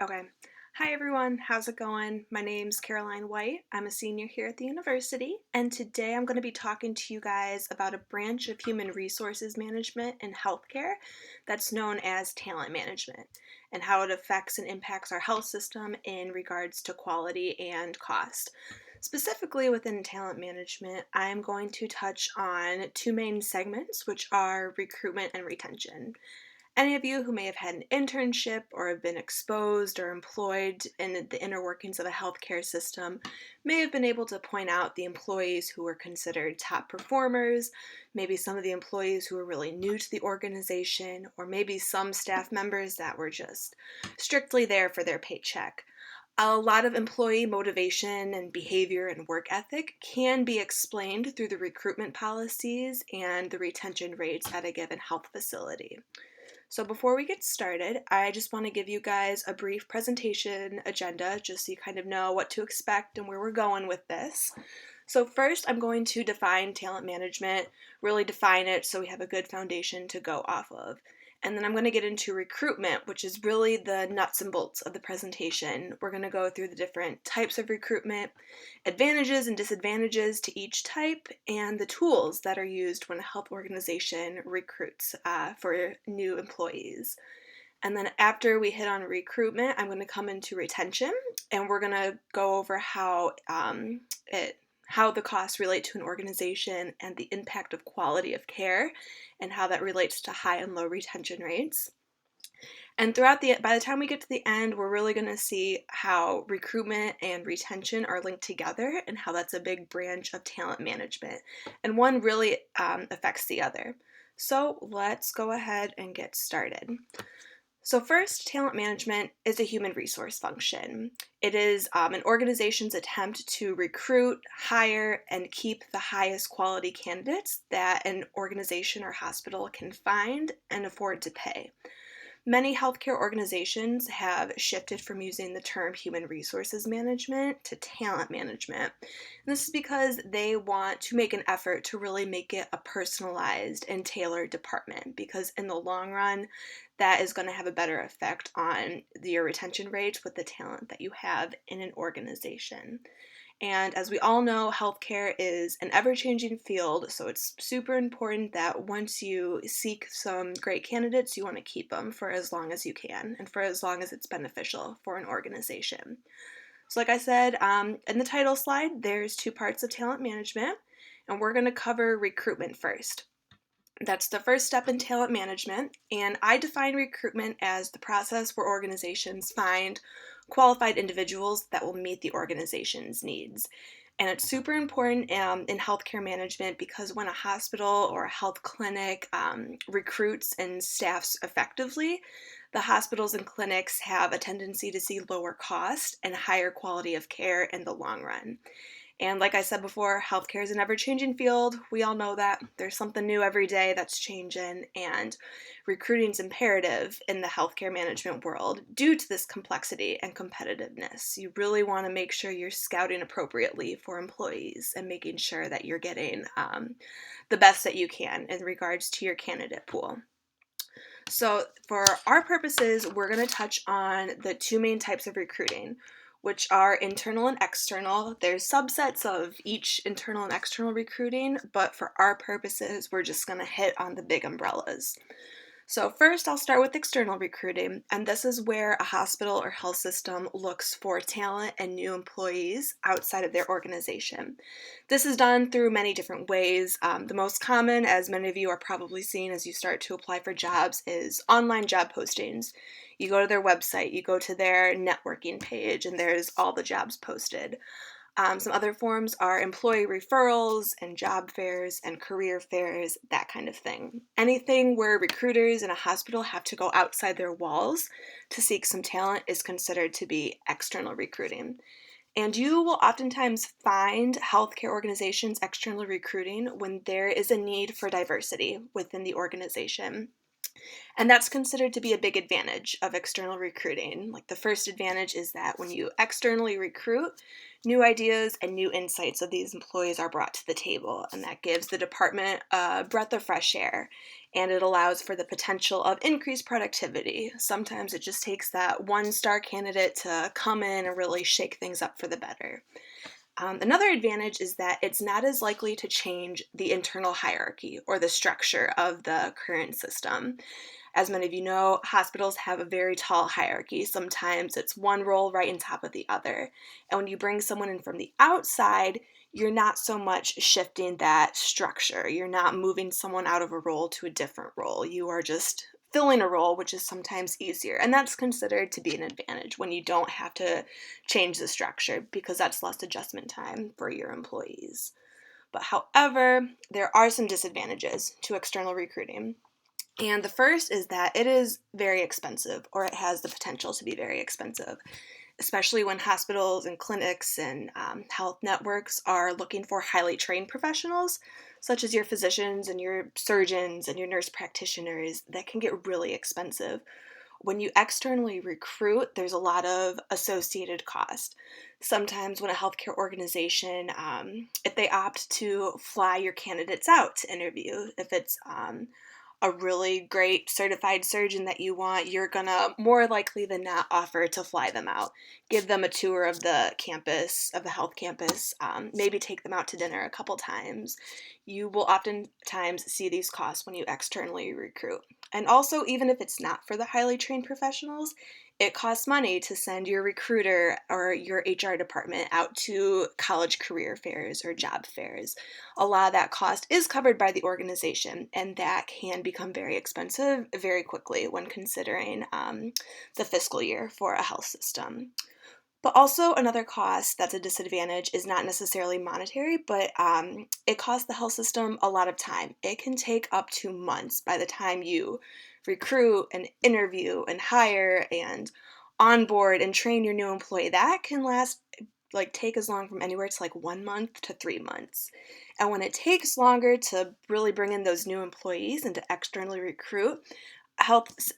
Okay. Hi everyone, how's it going? My name's Caroline White. I'm a senior here at the university, and today I'm going to be talking to you guys about a branch of human resources management in healthcare that's known as talent management and how it affects and impacts our health system in regards to quality and cost. Specifically within talent management, I'm going to touch on two main segments, which are recruitment and retention. Any of you who may have had an internship or have been exposed or employed in the inner workings of a healthcare system may have been able to point out the employees who were considered top performers, maybe some of the employees who were really new to the organization, or maybe some staff members that were just strictly there for their paycheck. A lot of employee motivation and behavior and work ethic can be explained through the recruitment policies and the retention rates at a given health facility. So before we get started, I just want to give you guys a brief presentation agenda just so you kind of know what to expect and where we're going with this. So first, I'm going to define talent management, really define it so we have a good foundation to go off of. And then I'm going to get into recruitment, which is really the nuts and bolts of the presentation. We're going to go through the different types of recruitment, advantages and disadvantages to each type, and the tools that are used when a health organization recruits for new employees. And then after we hit on recruitment, I'm going to come into retention, and we're going to go over how the costs relate to an organization and the impact of quality of care and how that relates to high and low retention rates. And by the time we get to the end, we're really going to see how recruitment and retention are linked together and how that's a big branch of talent management. And one really affects the other. So let's go ahead and get started. So, first, talent management is a human resource function. It is an organization's attempt to recruit, hire, and keep the highest quality candidates that an organization or hospital can find and afford to pay. Many healthcare organizations have shifted from using the term human resources management to talent management. And this is because they want to make an effort to really make it a personalized and tailored department, because in the long run, that is going to have a better effect on your retention rates with the talent that you have in an organization. And as we all know, healthcare is an ever changing field, so it's super important that once you seek some great candidates, you want to keep them for as long as you can and for as long as it's beneficial for an organization. So, like I said in the title slide, there's two parts of talent management, and we're going to cover recruitment first. That's the first step in talent management, and I define recruitment as the process where organizations find qualified individuals that will meet the organization's needs. And it's super important in healthcare management because when a hospital or a health clinic recruits and staffs effectively, the hospitals and clinics have a tendency to see lower cost and higher quality of care in the long run. And like I said before, healthcare is an ever changing field. We all know that. There's something new every day that's changing, and recruiting is imperative in the healthcare management world due to this complexity and competitiveness. You really want to make sure you're scouting appropriately for employees and making sure that you're getting the best that you can in regards to your candidate pool. So, for our purposes, we're going to touch on the two main types of recruiting, which are internal and external. There's subsets of each internal and external recruiting, but for our purposes, we're just going to hit on the big umbrellas. So first, I'll start with external recruiting, and this is where a hospital or health system looks for talent and new employees outside of their organization. This is done through many different ways. The most common, as many of you are probably seeing as you start to apply for jobs, is online job postings. You go to their website, you go to their networking page, and there's all the jobs posted. Some other forms are employee referrals and job fairs and career fairs, that kind of thing. Anything where recruiters in a hospital have to go outside their walls to seek some talent is considered to be external recruiting. And you will oftentimes find healthcare organizations externally recruiting when there is a need for diversity within the organization. And that's considered to be a big advantage of external recruiting. Like the first advantage is that when you externally recruit, new ideas and new insights of these employees are brought to the table, and that gives the department a breath of fresh air, and it allows for the potential of increased productivity. Sometimes it just takes that one star candidate to come in and really shake things up for the better. Another advantage is that it's not as likely to change the internal hierarchy or the structure of the current system. As many of you know, hospitals have a very tall hierarchy. Sometimes it's one role right on top of the other. And when you bring someone in from the outside, you're not so much shifting that structure. You're not moving someone out of a role to a different role. You are just filling a role, which is sometimes easier. And that's considered to be an advantage when you don't have to change the structure because that's less adjustment time for your employees. But however, there are some disadvantages to external recruiting. And the first is that it is very expensive, or it has the potential to be very expensive, especially when hospitals and clinics and health networks are looking for highly trained professionals, such as your physicians and your surgeons and your nurse practitioners. That can get really expensive. When you externally recruit, there's a lot of associated cost. Sometimes when a healthcare organization, if they opt to fly your candidates out to interview, if it's a really great certified surgeon that you want, you're gonna more likely than not offer to fly them out, give them a tour of the campus, of the health campus, maybe take them out to dinner a couple times. You will oftentimes see these costs when you externally recruit. And also, even if it's not for the highly trained professionals, it costs money to send your recruiter or your HR department out to college career fairs or job fairs. A lot of that cost is covered by the organization, and that can become very expensive very quickly when considering the fiscal year for a health system. But also, another cost that's a disadvantage is not necessarily monetary, but it costs the health system a lot of time. It can take up to months by the time you recruit and interview and hire and onboard and train your new employee. That can last take as long from anywhere to like 1 month to 3 months. And when it takes longer to really bring in those new employees and to externally recruit,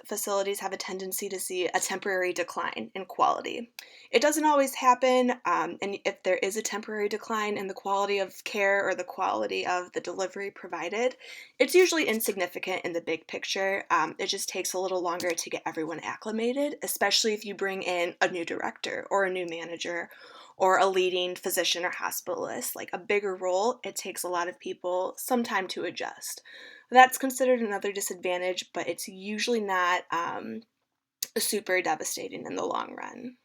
facilities have a tendency to see a temporary decline in quality. It doesn't always happen, and if there is a temporary decline in the quality of care or the quality of the delivery provided, it's usually insignificant in the big picture. It just takes a little longer to get everyone acclimated, especially if you bring in a new director or a new manager or a leading physician or hospitalist. Like a bigger role, it takes a lot of people some time to adjust. That's considered another disadvantage, but it's usually not super devastating in the long run.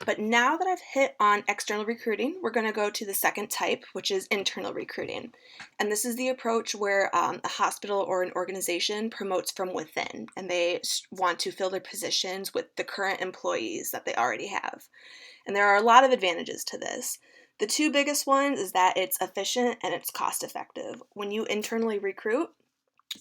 But now that I've hit on external recruiting, we're going to go to the second type, which is internal recruiting. And this is the approach where a hospital or an organization promotes from within, and they want to fill their positions with the current employees that they already have. And there are a lot of advantages to this. The two biggest ones is that it's efficient and it's cost effective. When you internally recruit,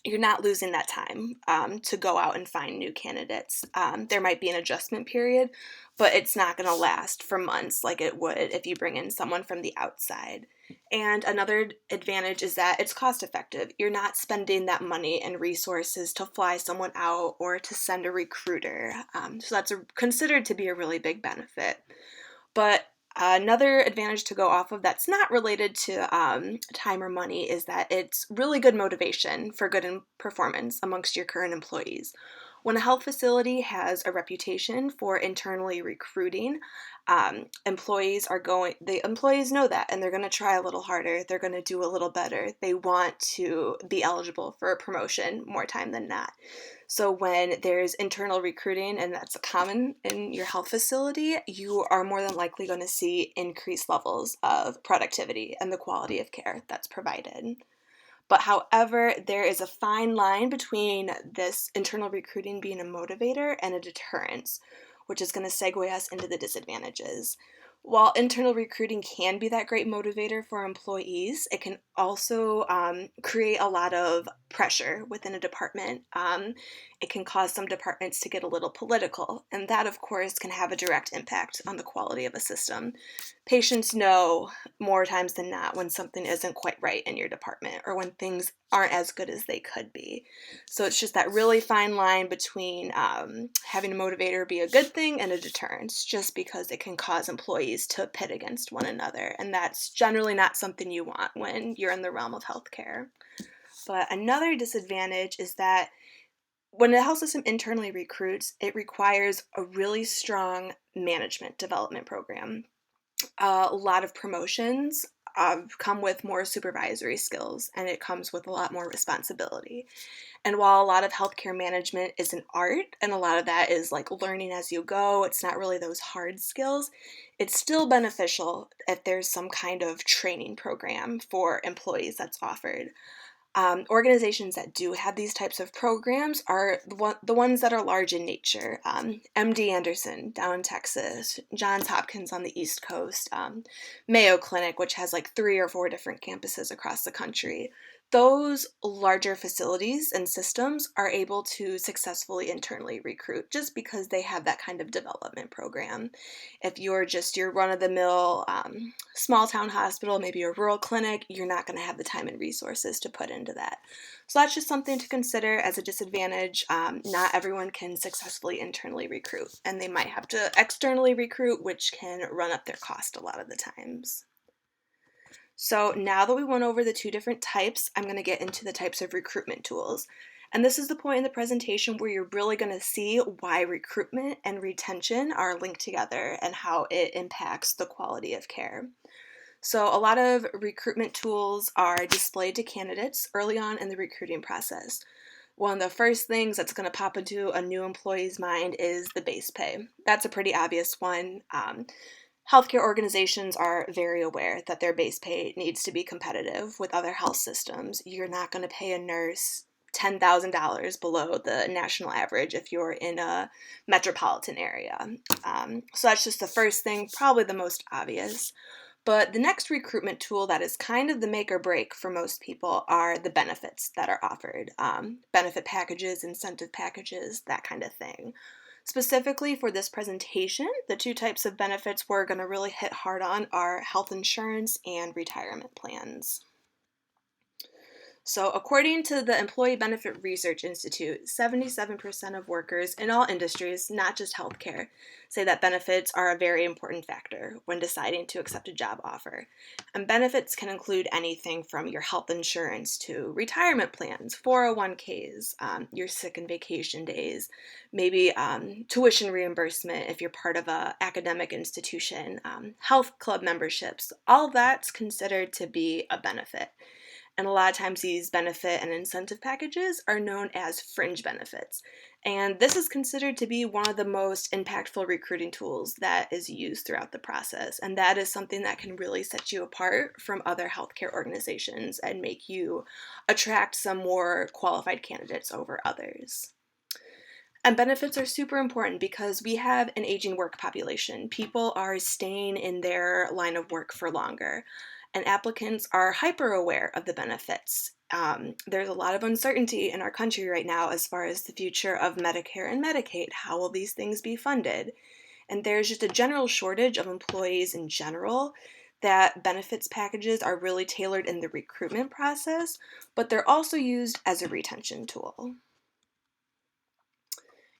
you're not losing that time to go out and find new candidates. There might be an adjustment period, but it's not going to last for months like it would if you bring in someone from the outside. And another advantage is that it's cost effective. You're not spending that money and resources to fly someone out or to send a recruiter. So that's considered to be a really big benefit. But another advantage to go off of that's not related to time or money is that it's really good motivation for good performance amongst your current employees. When a health facility has a reputation for internally recruiting, the employees know that, and they're going to try a little harder. They're going to do a little better. They want to be eligible for a promotion more time than not. So when there's internal recruiting and that's common in your health facility, you are more than likely going to see increased levels of productivity and the quality of care that's provided. But however, there is a fine line between this internal recruiting being a motivator and a deterrence, which is going to segue us into the disadvantages. While internal recruiting can be that great motivator for employees, it can also create a lot of pressure within a department. It can cause some departments to get a little political, and that, of course, can have a direct impact on the quality of a system. patients know more times than not when something isn't quite right in your department or when things aren't as good as they could be. So it's just that really fine line between having a motivator be a good thing and a deterrent, just because it can cause employees to pit against one another. And that's generally not something you want when you're in the realm of healthcare. But another disadvantage is that when a health system internally recruits, it requires a really strong management development program. A lot of promotions come with more supervisory skills, and it comes with a lot more responsibility. And while a lot of healthcare management is an art, and a lot of that is like learning as you go, it's not really those hard skills, it's still beneficial if there's some kind of training program for employees that's offered. Organizations that do have these types of programs are the ones that are large in nature. MD Anderson down in Texas, Johns Hopkins on the East Coast, Mayo Clinic, which has like 3 or 4 different campuses across the country. Those larger facilities and systems are able to successfully internally recruit just because they have that kind of development program. If you're just your run-of-the-mill small town hospital, maybe a rural clinic, you're not going to have the time and resources to put into that. So that's just something to consider as a disadvantage. Not everyone can successfully internally recruit, and they might have to externally recruit, which can run up their cost a lot of the times. So now that we went over the 2 different types, I'm going to get into the types of recruitment tools. And this is the point in the presentation where you're really going to see why recruitment and retention are linked together and how it impacts the quality of care. So a lot of recruitment tools are displayed to candidates early on in the recruiting process. One of the first things that's going to pop into a new employee's mind is the base pay. That's a pretty obvious one. Healthcare organizations are very aware that their base pay needs to be competitive with other health systems. You're not going to pay a nurse $10,000 below the national average if you're in a metropolitan area. So that's just the first thing, probably the most obvious. But the next recruitment tool that is kind of the make or break for most people are the benefits that are offered. Benefit packages, incentive packages, that kind of thing. Specifically for this presentation, the 2 types of benefits we're going to really hit hard on are health insurance and retirement plans. So according to the Employee Benefit Research Institute, 77% of workers in all industries, not just healthcare, say that benefits are a very important factor when deciding to accept a job offer. And benefits can include anything from your health insurance to retirement plans, 401ks, your sick and vacation days, maybe tuition reimbursement if you're part of an academic institution, health club memberships. All of that's considered to be a benefit. And a lot of times these benefit and incentive packages are known as fringe benefits. And this is considered to be one of the most impactful recruiting tools that is used throughout the process. And that is something that can really set you apart from other healthcare organizations and make you attract some more qualified candidates over others. And benefits are super important because we have an aging work population. People are staying in their line of work for longer, and applicants are hyper aware of the benefits. There's a lot of uncertainty in our country right now as far as the future of Medicare and Medicaid. How will these things be funded? And there's just a general shortage of employees in general, that benefits packages are really tailored in the recruitment process, but they're also used as a retention tool.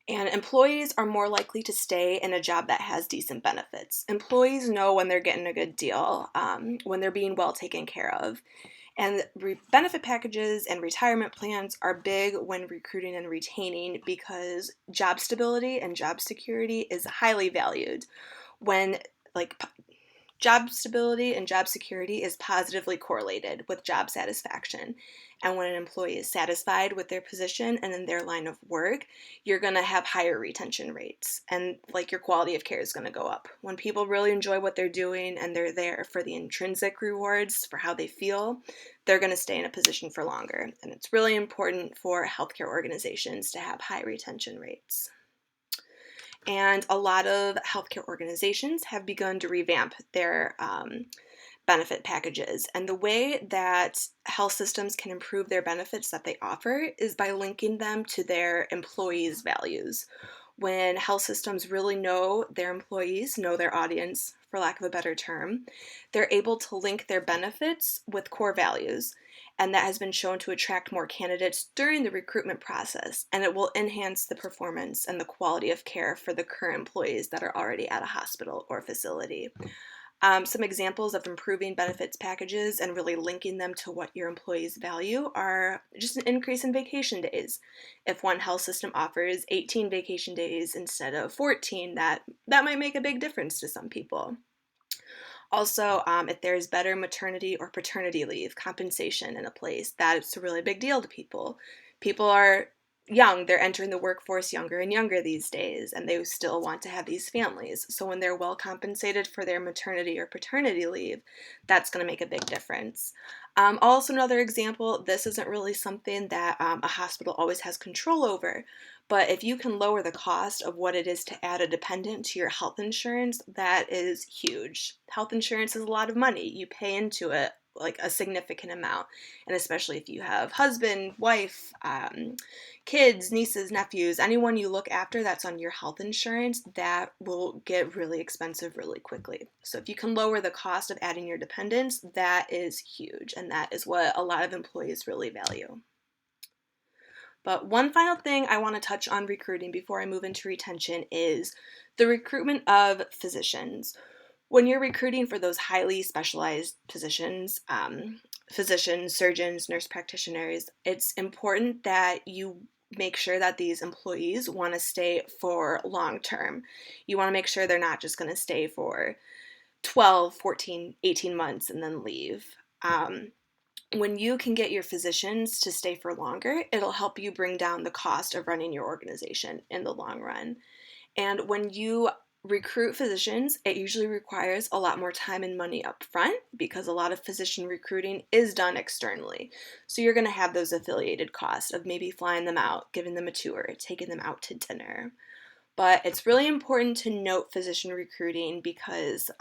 And employees are more likely to stay in a job that has decent benefits. Employees know when they're getting a good deal, when they're being well taken care of. And benefit packages and retirement plans are big when recruiting and retaining because job stability and job security is highly valued. When job stability and job security is positively correlated with job satisfaction. And when an employee is satisfied with their position and in their line of work, you're going to have higher retention rates. And your quality of care is going to go up. When people really enjoy what they're doing and they're there for the intrinsic rewards, for how they feel, they're going to stay in a position for longer. And it's really important for healthcare organizations to have high retention rates. And a lot of healthcare organizations have begun to revamp their benefit packages. And the way that health systems can improve their benefits that they offer is by linking them to their employees' values. When health systems really know their employees, know their audience for lack of a better term. They're able to link their benefits with core values, and that has been shown to attract more candidates during the recruitment process, and it will enhance the performance and the quality of care for the current employees that are already at a hospital or facility. Some examples of improving benefits packages and really linking them to what your employees value are just an increase in vacation days. If one health system offers 18 vacation days instead of 14, that might make a big difference to some people. Also, if there's better maternity or paternity leave compensation in a place, that's a really big deal to people. People are young, they're entering the workforce younger and younger these days, and they still want to have these families. So when they're well compensated for their maternity or paternity leave, that's going to make a big difference. Also, another example, this isn't really something that a hospital always has control over, but if you can lower the cost of what it is to add a dependent to your health insurance, that is huge. Health insurance is a lot of money. You pay into it like a significant amount. And especially if you have husband, wife, kids, nieces, nephews, anyone you look after that's on your health insurance, that will get really expensive really quickly. So if you can lower the cost of adding your dependents, that is huge. And that is what a lot of employees really value. But one final thing I want to touch on recruiting before I move into retention is the recruitment of physicians. When you're recruiting for those highly specialized positions, physicians, surgeons, nurse practitioners, it's important that you make sure that these employees want to stay for long term. You want to make sure they're not just going to stay for 12, 14, 18 months and then leave. When you can get your physicians to stay for longer, it'll help you bring down the cost of running your organization in the long run. And when you recruit physicians, it usually requires a lot more time and money up front because a lot of physician recruiting is done externally. So you're going to have those affiliated costs of maybe flying them out, giving them a tour, taking them out to dinner. But it's really important to note physician recruiting because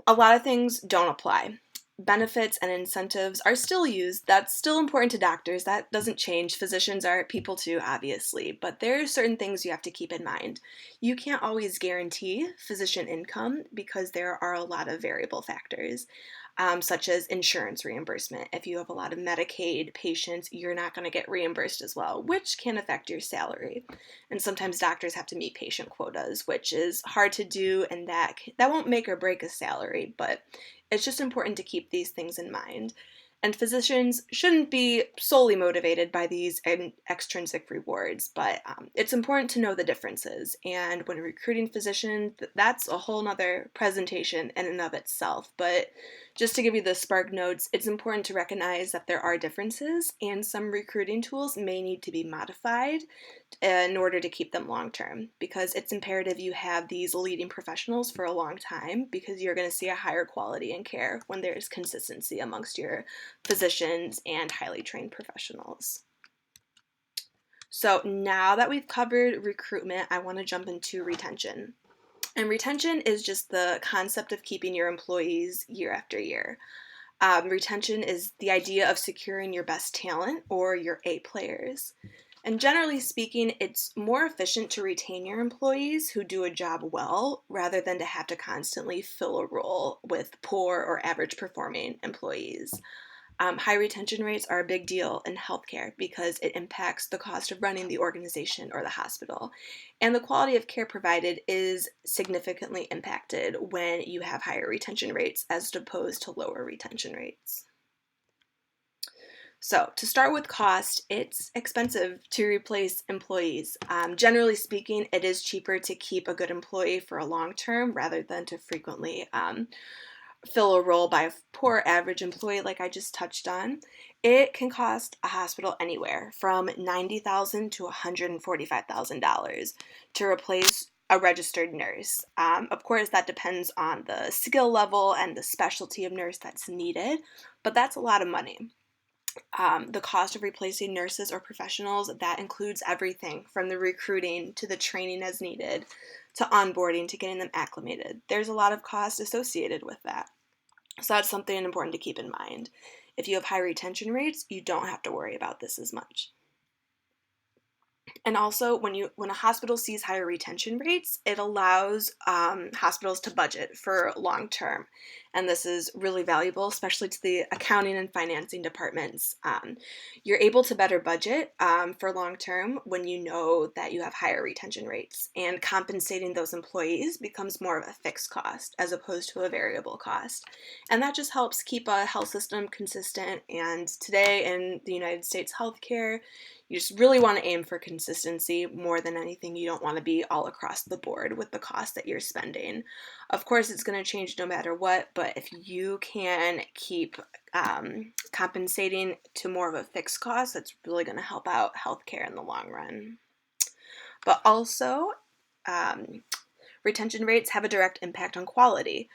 a lot of things don't apply. Benefits and incentives are still used. That's still important to doctors. That doesn't change. Physicians are people too, obviously, but there are certain things you have to keep in mind. You can't always guarantee physician income because there are a lot of variable factors, such as insurance reimbursement. If you have a lot of Medicaid patients, you're not going to get reimbursed as well, which can affect your salary. And sometimes doctors have to meet patient quotas, which is hard to do, and that won't make or break a salary, but it's just important to keep these things in mind. And physicians shouldn't be solely motivated by these extrinsic rewards, but it's important to know the differences. And when recruiting physicians, that's a whole nother presentation in and of itself. But just to give you the spark notes, it's important to recognize that there are differences, and some recruiting tools may need to be modified in order to keep them long term, because it's imperative you have these leading professionals for a long time, because you're going to see a higher quality in care when there's consistency amongst your physicians and highly trained professionals. So now that we've covered recruitment, I want to jump into retention. And retention is just the concept of keeping your employees year after year. Retention is the idea of securing your best talent or your A players. And generally speaking, it's more efficient to retain your employees who do a job well rather than to have to constantly fill a role with poor or average performing employees. High retention rates are a big deal in healthcare because it impacts the cost of running the organization or the hospital. And the quality of care provided is significantly impacted when you have higher retention rates as opposed to lower retention rates. So, to start with cost, it's expensive to replace employees. Generally speaking, it is cheaper to keep a good employee for a long term rather than to frequently fill a role by a poor average employee like I just touched on. It can cost a hospital anywhere from $90,000 to $145,000 to replace a registered nurse. Of course, that depends on the skill level and the specialty of nurse that's needed, but that's a lot of money. The cost of replacing nurses or professionals, that includes everything from the recruiting to the training as needed to onboarding to getting them acclimated. There's a lot of cost associated with that. So that's something important to keep in mind. If you have high retention rates, you don't have to worry about this as much. And also, when a hospital sees higher retention rates, it allows hospitals to budget for long term, and this is really valuable, especially to the accounting and financing departments. You're able to better budget for long term when you know that you have higher retention rates, and compensating those employees becomes more of a fixed cost as opposed to a variable cost, and that just helps keep a health system consistent. And today in the United States healthcare, you just really want to aim for consistency more than anything. You don't want to be all across the board with the cost that you're spending. Of course, it's going to change no matter what, but if you can keep compensating to more of a fixed cost, that's really going to help out healthcare in the long run. But also, um, retention rates have a direct impact on quality.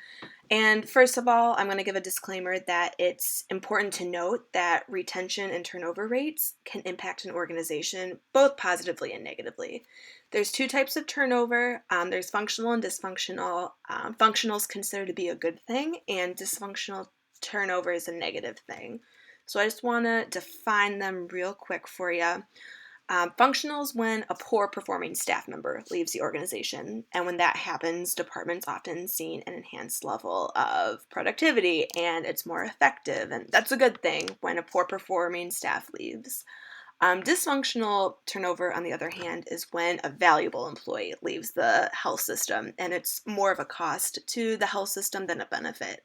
And first of all, I'm going to give a disclaimer that it's important to note that retention and turnover rates can impact an organization both positively and negatively. There's two types of turnover. There's functional and dysfunctional. Functional is considered to be a good thing, and dysfunctional turnover is a negative thing. So I just want to define them real quick for you. Functional is when a poor performing staff member leaves the organization, and when that happens, departments often see an enhanced level of productivity and it's more effective, and that's a good thing when a poor performing staff leaves. Dysfunctional turnover, on the other hand, is when a valuable employee leaves the health system, and it's more of a cost to the health system than a benefit.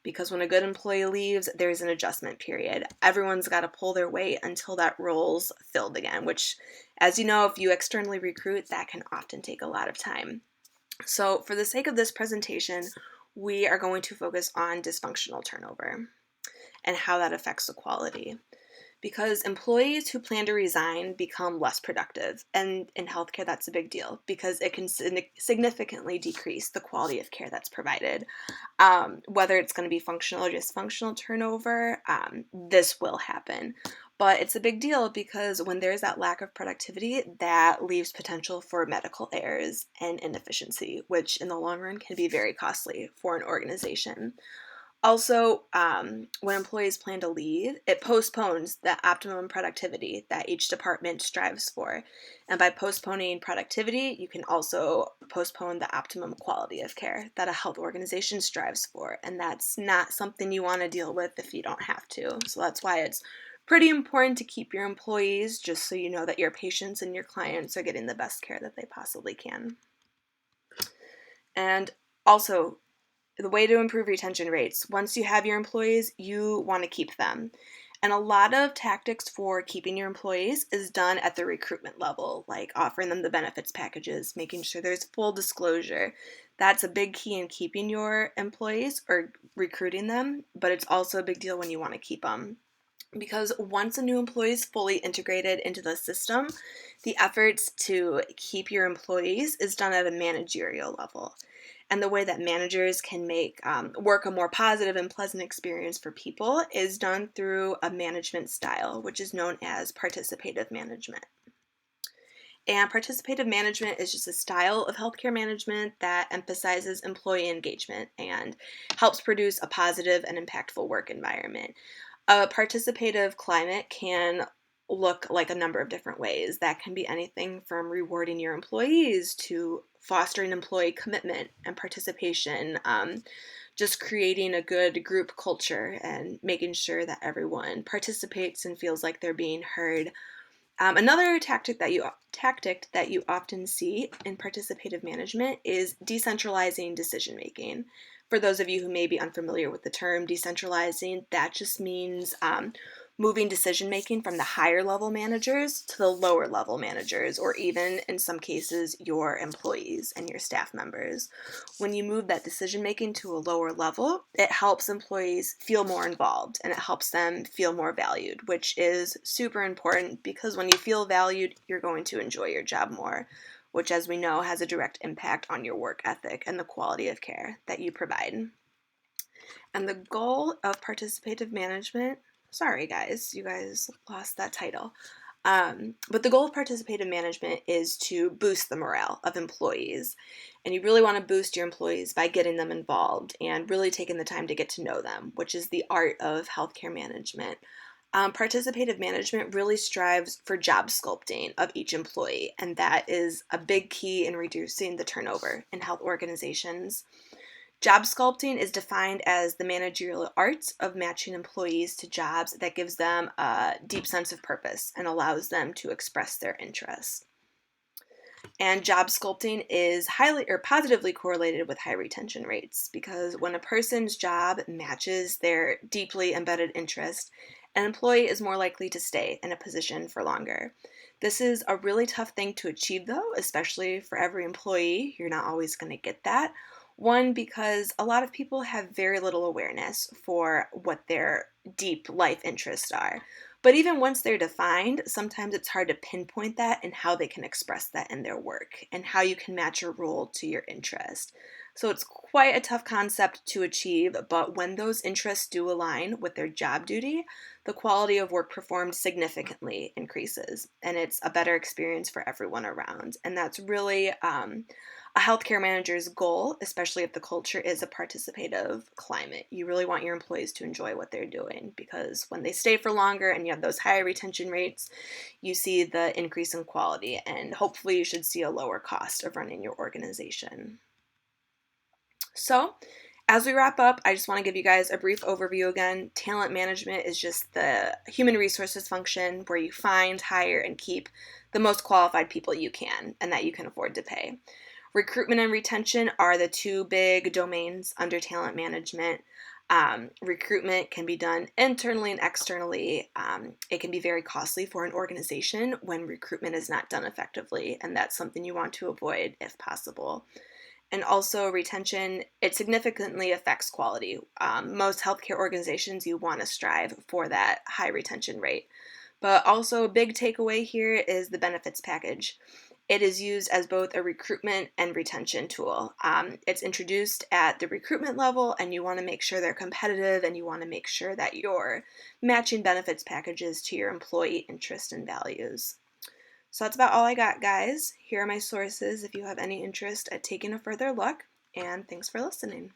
Because when a good employee leaves, there's an adjustment period. Everyone's got to pull their weight until that role's filled again, which, as you know, if you externally recruit, that can often take a lot of time. So for the sake of this presentation, we are going to focus on dysfunctional turnover and how that affects the quality. Because employees who plan to resign become less productive. And in healthcare, that's a big deal because it can significantly decrease the quality of care that's provided. Whether it's going to be functional or dysfunctional turnover, this will happen. But it's a big deal because when there's that lack of productivity, that leaves potential for medical errors and inefficiency, which in the long run can be very costly for an organization. Also, when employees plan to leave, it postpones the optimum productivity that each department strives for. And by postponing productivity, you can also postpone the optimum quality of care that a health organization strives for. And that's not something you want to deal with if you don't have to. So that's why it's pretty important to keep your employees, just so you know that your patients and your clients are getting the best care that they possibly can. And also, the way to improve retention rates, once you have your employees, you want to keep them. And a lot of tactics for keeping your employees is done at the recruitment level, like offering them the benefits packages, making sure there's full disclosure. That's a big key in keeping your employees or recruiting them, but it's also a big deal when you want to keep them. Because once a new employee is fully integrated into the system, the efforts to keep your employees is done at a managerial level. And the way that managers can make work a more positive and pleasant experience for people is done through a management style, which is known as participative management. And participative management is just a style of healthcare management that emphasizes employee engagement and helps produce a positive and impactful work environment. A participative climate can look like a number of different ways. That can be anything from rewarding your employees to fostering employee commitment and participation, just creating a good group culture and making sure that everyone participates and feels like they're being heard. Another tactic that you often see in participative management is decentralizing decision making. For those of you who may be unfamiliar with the term decentralizing, that just means moving decision making from the higher level managers to the lower level managers, or even in some cases, your employees and your staff members. When you move that decision making to a lower level, it helps employees feel more involved and it helps them feel more valued, which is super important because when you feel valued, you're going to enjoy your job more, which, as we know, has a direct impact on your work ethic and the quality of care that you provide. And the goal of participative management, sorry guys, you guys lost that title. But the goal of participative management is to boost the morale of employees. And you really want to boost your employees by getting them involved and really taking the time to get to know them, which is the art of healthcare management. Participative management really strives for job sculpting of each employee, and that is a big key in reducing the turnover in health organizations. Job sculpting is defined as the managerial art of matching employees to jobs that gives them a deep sense of purpose and allows them to express their interests. And job sculpting is highly or positively correlated with high retention rates because when a person's job matches their deeply embedded interest, an employee is more likely to stay in a position for longer. This is a really tough thing to achieve, though, especially for every employee. You're not always going to get that. One, because a lot of people have very little awareness for what their deep life interests are. But even once they're defined, sometimes it's hard to pinpoint that and how they can express that in their work and how you can match your role to your interest. So it's quite a tough concept to achieve, but when those interests do align with their job duty, the quality of work performed significantly increases and it's a better experience for everyone around. And that's really a healthcare manager's goal, especially if the culture is a participative climate. You really want your employees to enjoy what they're doing because when they stay for longer and you have those higher retention rates, you see the increase in quality and hopefully you should see a lower cost of running your organization. So, as we wrap up, I just want to give you guys a brief overview again. Talent management is just the human resources function where you find, hire, and keep the most qualified people you can and that you can afford to pay. Recruitment and retention are the two big domains under talent management. Recruitment can be done internally and externally. It can be very costly for an organization when recruitment is not done effectively, and that's something you want to avoid if possible. And also retention, it significantly affects quality. Most healthcare organizations, you want to strive for that high retention rate. But also a big takeaway here is the benefits package. It is used as both a recruitment and retention tool. It's introduced at the recruitment level, and you want to make sure they're competitive, and you want to make sure that you're matching benefits packages to your employee interests and values. So that's about all I got, guys. Here are my sources if you have any interest at taking a further look, and thanks for listening.